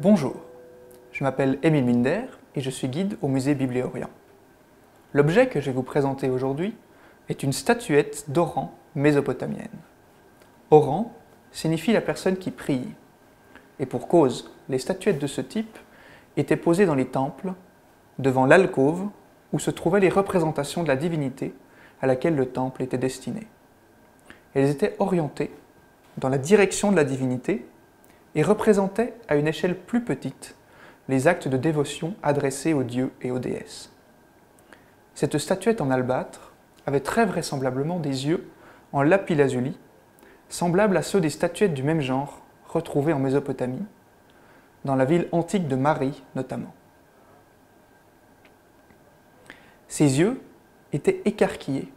Bonjour, je m'appelle Émile Minder et je suis guide au musée Biblé-Orient. L'objet que je vais vous présenter aujourd'hui est une statuette d'Oran mésopotamienne. Oran signifie la personne qui prie, et pour cause, les statuettes de ce type étaient posées dans les temples, devant l'alcôve où se trouvaient les représentations de la divinité à laquelle le temple était destiné. Elles étaient orientées dans la direction de la divinité et représentaient à une échelle plus petite les actes de dévotion adressés aux dieux et aux déesses. Cette statuette en albâtre avait très vraisemblablement des yeux en lapis-lazuli, semblables à ceux des statuettes du même genre retrouvées en Mésopotamie, dans la ville antique de Mari notamment. Ses yeux étaient écarquillés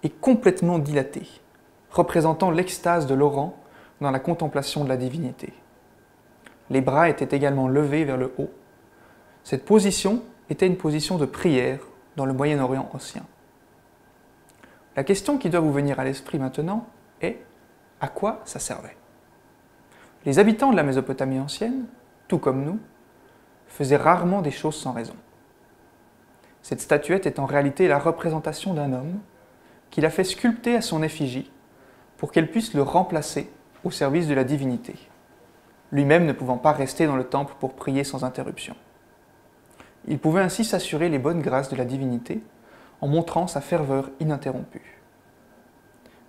et complètement dilatés, représentant l'extase de l'Oran dans la contemplation de la divinité. Les bras étaient également levés vers le haut. Cette position était une position de prière dans le Moyen-Orient ancien. La question qui doit vous venir à l'esprit maintenant est à quoi ça servait? Les habitants de la Mésopotamie ancienne, tout comme nous, faisaient rarement des choses sans raison. Cette statuette est en réalité la représentation d'un homme qu'il a fait sculpter à son effigie pour qu'elle puisse le remplacer au service de la divinité, lui-même ne pouvant pas rester dans le temple pour prier sans interruption. Il pouvait ainsi s'assurer les bonnes grâces de la divinité en montrant sa ferveur ininterrompue.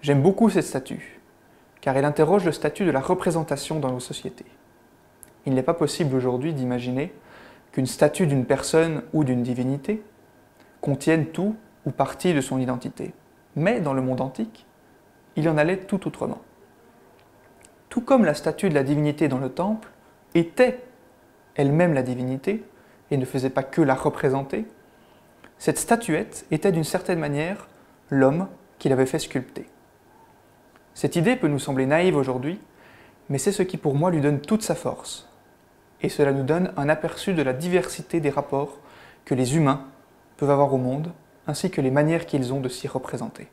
J'aime beaucoup cette statue, car elle interroge le statut de la représentation dans nos sociétés. Il n'est pas possible aujourd'hui d'imaginer qu'une statue d'une personne ou d'une divinité contienne tout ou partie de son identité. Mais dans le monde antique, il en allait tout autrement. Tout comme la statue de la divinité dans le temple était elle-même la divinité et ne faisait pas que la représenter, cette statuette était d'une certaine manière l'homme qui l'avait fait sculpter. Cette idée peut nous sembler naïve aujourd'hui, mais c'est ce qui pour moi lui donne toute sa force. Et cela nous donne un aperçu de la diversité des rapports que les humains peuvent avoir au monde, ainsi que les manières qu'ils ont de s'y représenter.